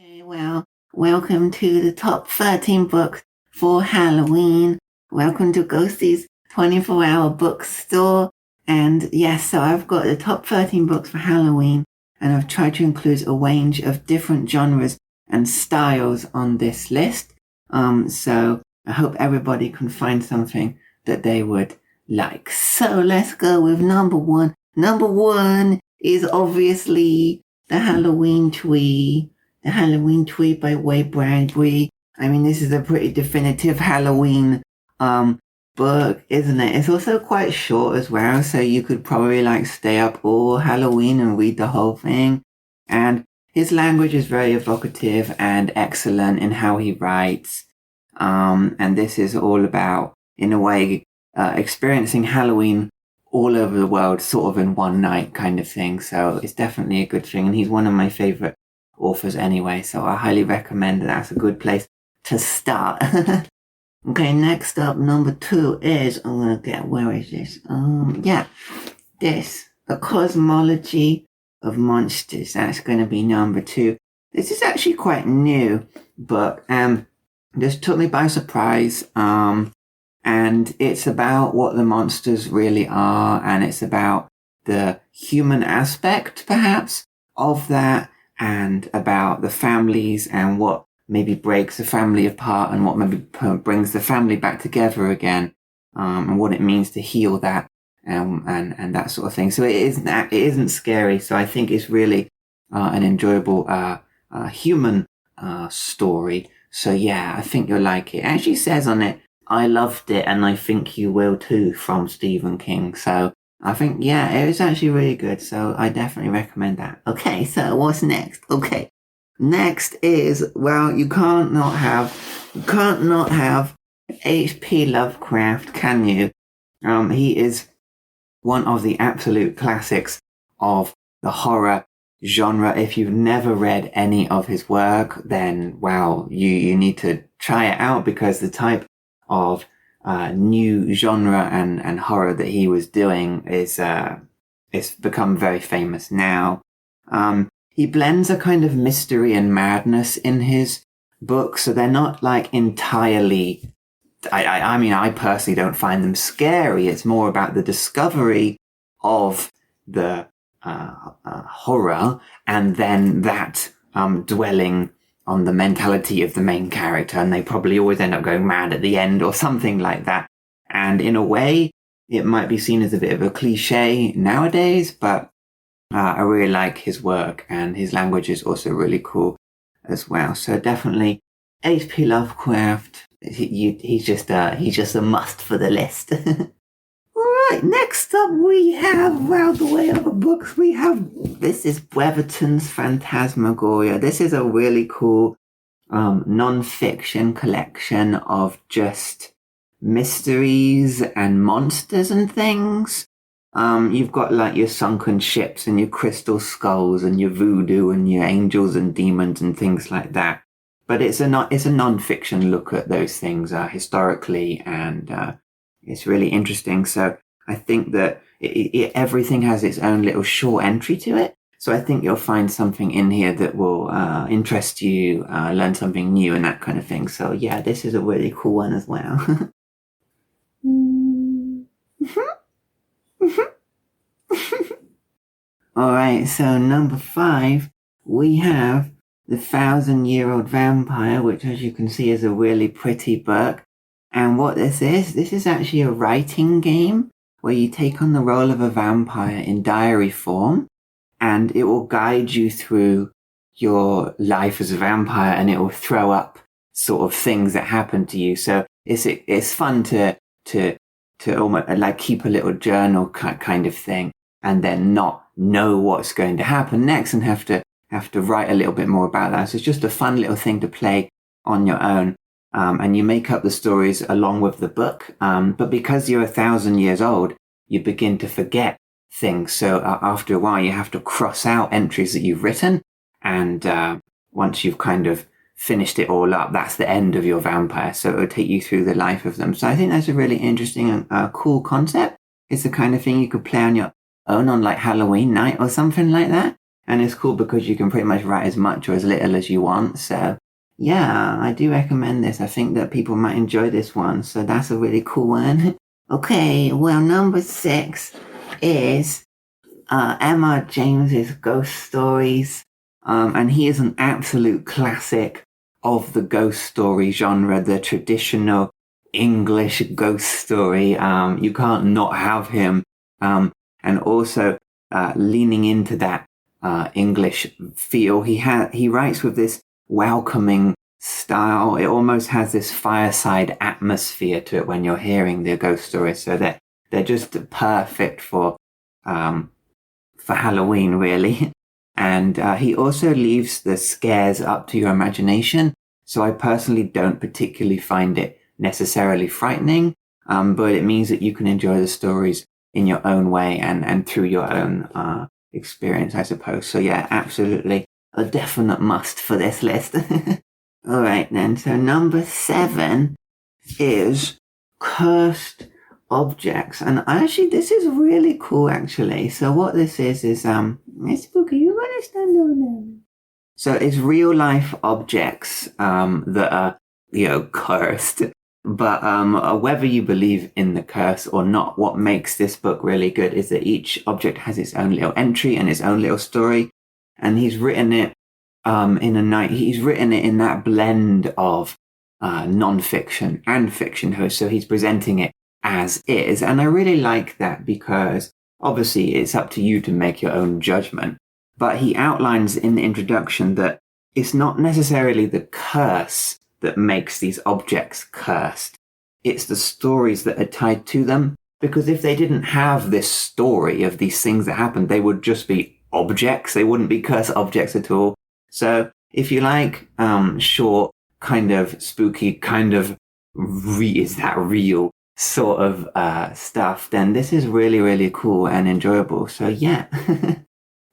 Okay, well, welcome to the top 13 books for Halloween. Welcome to Ghosty's 24-hour bookstore. And yes, so I've got the top 13 books for Halloween, and I've tried to include a range of different genres and styles on this list. So I hope everybody can find something that they would like. So let's go with number one. Number one is obviously the Halloween Tree. The Halloween Tree by Bradbury. I mean, this is a pretty definitive Halloween book, isn't it? It's also quite short as well, so you could probably like stay up all Halloween and read the whole thing. And his language is very evocative and excellent in how he writes. And this is all about, in a way, experiencing Halloween all over the world, sort of in one night kind of thing. So it's definitely a good thing. And he's one of my favorite authors anyway, so I highly recommend that. That's a good place to start. Okay, next up, number two is, I'm gonna get, where is this? This, The Cosmology of Monsters. That's gonna be number two. This is actually quite new, but this took me by surprise. And it's about what the monsters really are, and it's about the human aspect, perhaps, of that, and about the families and what maybe breaks the family apart and what maybe brings the family back together again, and what it means to heal that, and that sort of thing. So it isn't scary. So I think it's really an enjoyable human story. So yeah, I think you'll like it. It actually says on it, "I loved it and I think you will too," from Stephen King. So I think, yeah, it was actually really good. So I definitely recommend that. Okay, so what's next? Okay, next is, well, you can't not have H.P. Lovecraft, can you? He is one of the absolute classics of the horror genre. If you've never read any of his work, then, wow, you need to try it out, because the type of new genre and horror that he was doing is it's become very famous now. He blends a kind of mystery and madness in his books, so they're not like entirely, I mean, I personally don't find them scary. It's more about the discovery of the horror, and then that dwelling on the mentality of the main character, and they probably always end up going mad at the end or something like that. And in a way, it might be seen as a bit of a cliche nowadays, but I really like his work, and his language is also really cool as well. So definitely H.P. Lovecraft. He's just a must for the list. Alright, next up we have, out the way of the books, this is Breverton's Phantasmagoria. This is a really cool non-fiction collection of just mysteries and monsters and things. You've got like your sunken ships and your crystal skulls and your voodoo and your angels and demons and things like that. But it's a non-fiction look at those things historically, and it's really interesting. So I think that everything has its own little short entry to it. So I think you'll find something in here that will interest you, learn something new and that kind of thing. So yeah, this is a really cool one as well. Alright, so number 5, we have The 1,000-Year-Old Vampire, which, as you can see, is a really pretty book. And what this is actually a writing game where you take on the role of a vampire in diary form, and it will guide you through your life as a vampire, and it will throw up sort of things that happen to you. So it's fun to almost like keep a little journal kind of thing, and then not know what's going to happen next and have to write a little bit more about that. So it's just a fun little thing to play on your own. And you make up the stories along with the book. But because you're 1,000 years old, you begin to forget things. So after a while, you have to cross out entries that you've written. And once you've kind of finished it all up, that's the end of your vampire. So it'll take you through the life of them. So I think that's a really interesting and cool concept. It's the kind of thing you could play on your own on like Halloween night or something like that. And it's cool because you can pretty much write as much or as little as you want. So yeah, I do recommend this. I think that people might enjoy this one. So that's a really cool one. Okay, well, number 6 is Emma James's Ghost Stories. And he is an absolute classic of the ghost story genre, the traditional English ghost story. You can't not have him. And also leaning into that English feel. He writes with this welcoming style. It almost has this fireside atmosphere to it when you're hearing the ghost stories. So they're just perfect for Halloween, really. And he also leaves the scares up to your imagination. So I personally don't particularly find it necessarily frightening, but it means that you can enjoy the stories in your own way and through your own experience, I suppose. So yeah, absolutely a definite must for this list. All right then, so number 7 is Cursed Objects. And actually, this is really cool, actually. So what this is Miss Book, are you going to stand over there? So it's real life objects that are, cursed. But whether you believe in the curse or not, what makes this book really good is that each object has its own little entry and its own little story. And he's written it he's written it in that blend of non-fiction and fiction. So he's presenting it as is. And I really like that because obviously it's up to you to make your own judgment. But he outlines in the introduction that it's not necessarily the curse that makes these objects cursed. It's the stories that are tied to them. Because if they didn't have this story of these things that happened, they would just be objects. They wouldn't be cursed objects at all. So if you like short, kind of spooky, kind of is that real sort of stuff, then this is really, really cool and enjoyable. So yeah.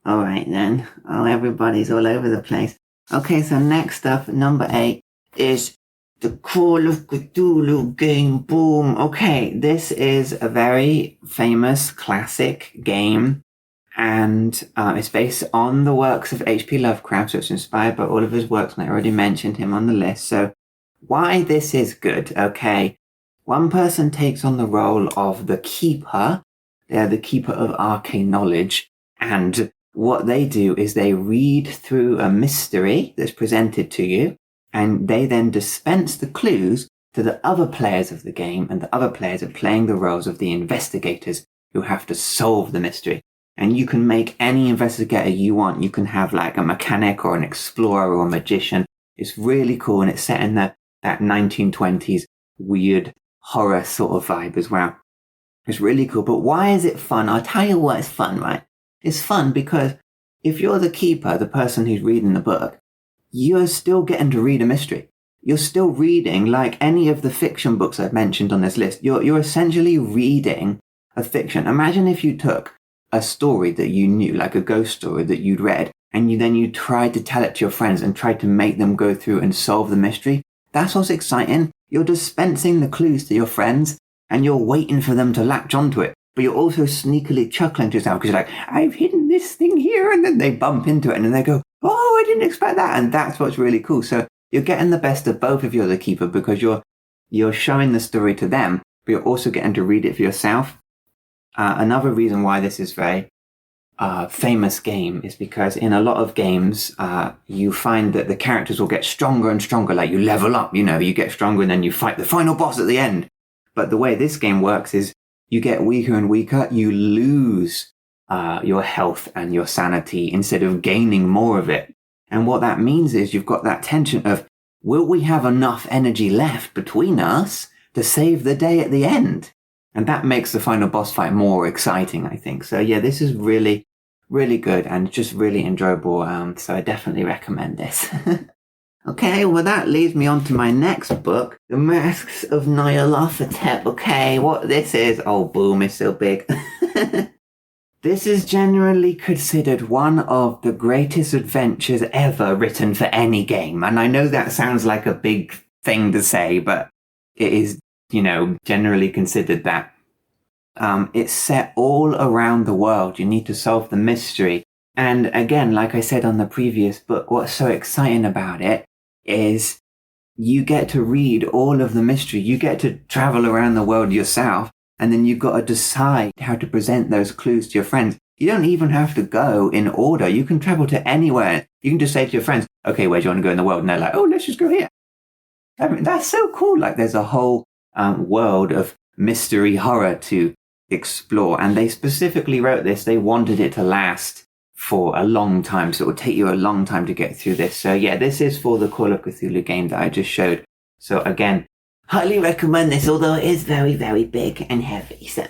All right then. Oh, everybody's all over the place. Okay, so next up, number 8 is the Call of Cthulhu game. Boom. Okay, this is a very famous classic game. And it's based on the works of H.P. Lovecraft, so it's inspired by all of his works, and I already mentioned him on the list. So why this is good, okay? One person takes on the role of the keeper. They're the keeper of arcane knowledge. And what they do is they read through a mystery that's presented to you, and they then dispense the clues to the other players of the game, and the other players are playing the roles of the investigators who have to solve the mystery. And you can make any investigator you want. You can have like a mechanic or an explorer or a magician. It's really cool, and it's set in that 1920s weird horror sort of vibe as well. It's really cool. But why is it fun? I'll tell you why it's fun, right? It's fun because if you're the keeper, the person who's reading the book, you're still getting to read a mystery. You're still reading, like any of the fiction books I've mentioned on this list. You're essentially reading a fiction. Imagine if you took a story that you knew, like a ghost story that you'd read, and you tried to tell it to your friends and tried to make them go through and solve the mystery. That's what's exciting. You're dispensing the clues to your friends, and you're waiting for them to latch onto it. But you're also sneakily chuckling to yourself because you're like, I've hidden this thing here, and then they bump into it, and then they go, oh, I didn't expect that, and that's what's really cool. So you're getting the best of both if you're the keeper, because you're showing the story to them, but you're also getting to read it for yourself. Another reason why this is very famous game is because in a lot of games, you find that the characters will get stronger and stronger. Like you level up, you get stronger and then you fight the final boss at the end. But the way this game works is you get weaker and weaker. You lose your health and your sanity instead of gaining more of it. And what that means is you've got that tension of, will we have enough energy left between us to save the day at the end? And that makes the final boss fight more exciting, I think. So yeah, this is really, really good and just really enjoyable. So I definitely recommend this. Okay, well that leads me on to my next book, The Masks of Nyarlathotep. Okay, what this is, oh boom, it's so big. This is generally considered one of the greatest adventures ever written for any game. And I know that sounds like a big thing to say, but it is, generally considered that. It's set all around the world. You need to solve the mystery And again, like I said on the previous book, what's so exciting about it is you get to read all of the mystery. You get to travel around the world yourself, and then you've got to decide how to present those clues to your friends. You don't even have to go in order. You can travel to anywhere. You can just say to your friends, okay, where do you want to go in the world? And they're like, oh, let's just go here. I mean, that's so cool. Like there's a whole world of mystery horror to explore. And they specifically wrote this. They wanted it to last for a long time. So it would take you a long time to get through this. So yeah, this is for the Call of Cthulhu game that I just showed. So again, highly recommend this, although it is very, very big and heavy. So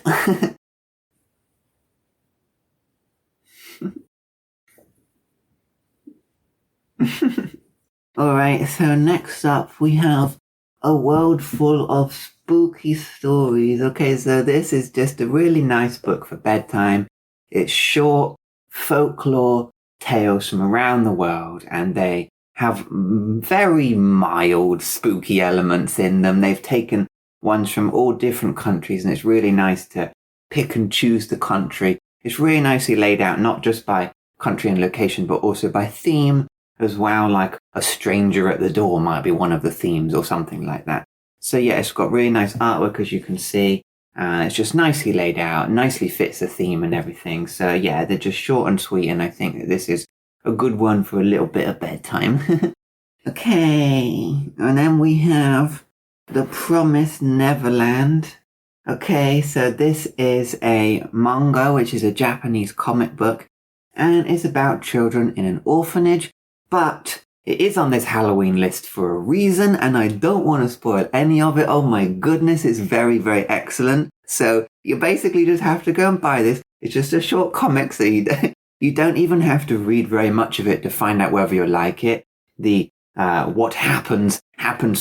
Alright, so next up we have A World Full of Spooky Stories. Okay, so this is just a really nice book for bedtime. It's short folklore tales from around the world, and they have very mild spooky elements in them. They've taken ones from all different countries, and it's really nice to pick and choose the country. It's really nicely laid out, not just by country and location, but also by theme as well, like a stranger at the door might be one of the themes or something like that. So yeah, it's got really nice artwork, as you can see. It's just nicely laid out, nicely fits the theme and everything. So yeah, they're just short and sweet, and I think that this is a good one for a little bit of bedtime. Okay, and then we have The Promised Neverland. Okay, so this is a manga, which is a Japanese comic book, and it's about children in an orphanage, but it is on this Halloween list for a reason, and I don't want to spoil any of it. Oh my goodness, it's very, very excellent. So you basically just have to go and buy this. It's just a short comic, so you don't even have to read very much of it to find out whether you like it. The what happens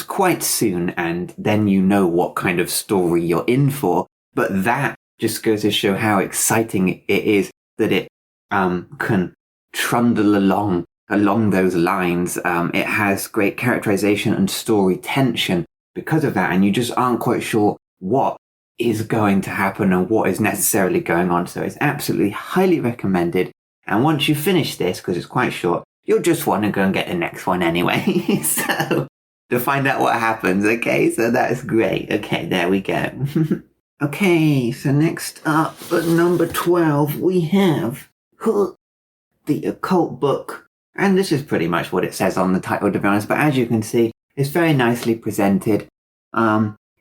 quite soon, and then you know what kind of story you're in for. But that just goes to show how exciting it is that it can trundle along those lines. It has great characterization and story tension because of that, and you just aren't quite sure what is going to happen and what is necessarily going on. So it's absolutely highly recommended. And once you finish this, because it's quite short, you'll just want to go and get the next one anyway. So to find out what happens. Okay, so that's great. Okay, there we go. Okay, so next up at number 12, we have the Occult Book. And this is pretty much what it says on the title, to be honest. But as you can see, it's very nicely presented.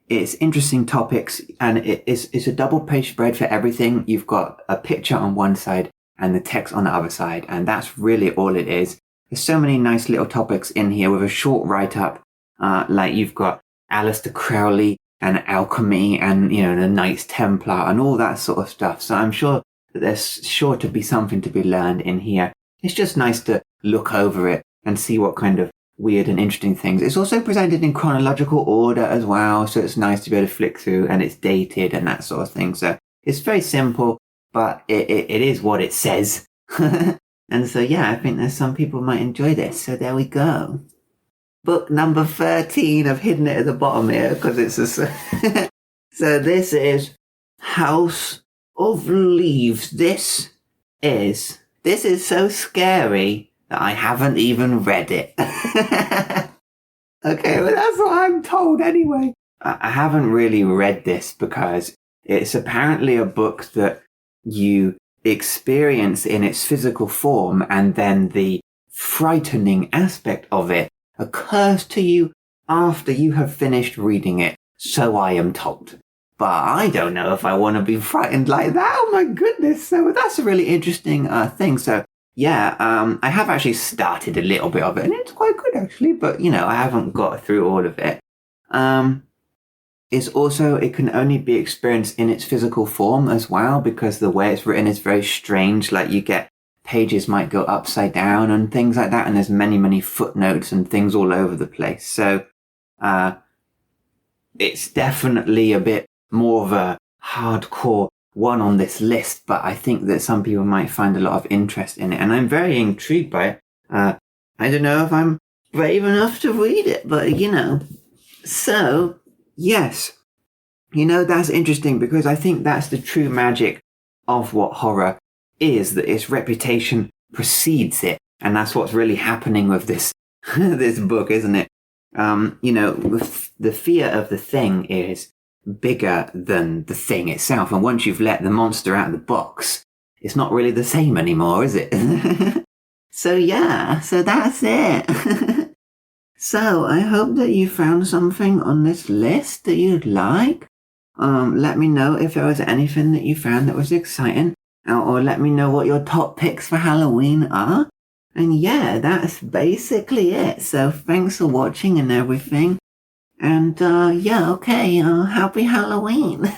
It's interesting topics, and it's a double-page spread for everything. You've got a picture on one side and the text on the other side, and that's really all it is. There's so many nice little topics in here with a short write-up, like you've got Aleister Crowley and alchemy and, you know, the Knights Templar and all that sort of stuff. So I'm sure that there's sure to be something to be learned in here. It's just nice to look over it and see what kind of weird and interesting things. It's also presented in chronological order as well, so it's nice to be able to flick through, and it's dated and that sort of thing. So it's very simple, but it is what it says. And so yeah, I think that some people might enjoy this. So there we go. Book number 13. I've hidden it at the bottom here because it's a... So this is House of Leaves. This is so scary that I haven't even read it. Okay, well that's what I'm told anyway. I haven't really read this because it's apparently a book that you experience in its physical form, and then the frightening aspect of it occurs to you after you have finished reading it. So I am told. But I don't know if I want to be frightened like that. Oh my goodness. So that's a really interesting thing. So yeah, I have actually started a little bit of it, and it's quite good actually, but you know, I haven't got through all of it. It's also, it can only be experienced in its physical form as well, because the way it's written is very strange. Like you get pages might go upside down and things like that, and there's many, many footnotes and things all over the place. So it's definitely a bit more of a hardcore one on this list, but I think that some people might find a lot of interest in it, and I'm very intrigued by it. I don't know if I'm brave enough to read it, but you know. So, yes, you know, that's interesting, because I think that's the true magic of what horror is, that its reputation precedes it. And that's what's really happening with this this book, isn't it? The fear of the thing is bigger than the thing itself. And once you've let the monster out of the box, it's not really the same anymore, is it? So that's it. So I hope that you found something on this list that you'd like. Let me know if there was anything that you found that was exciting, or let me know what your top picks for Halloween are. And yeah, that's basically it. So thanks for watching and everything. And happy Halloween.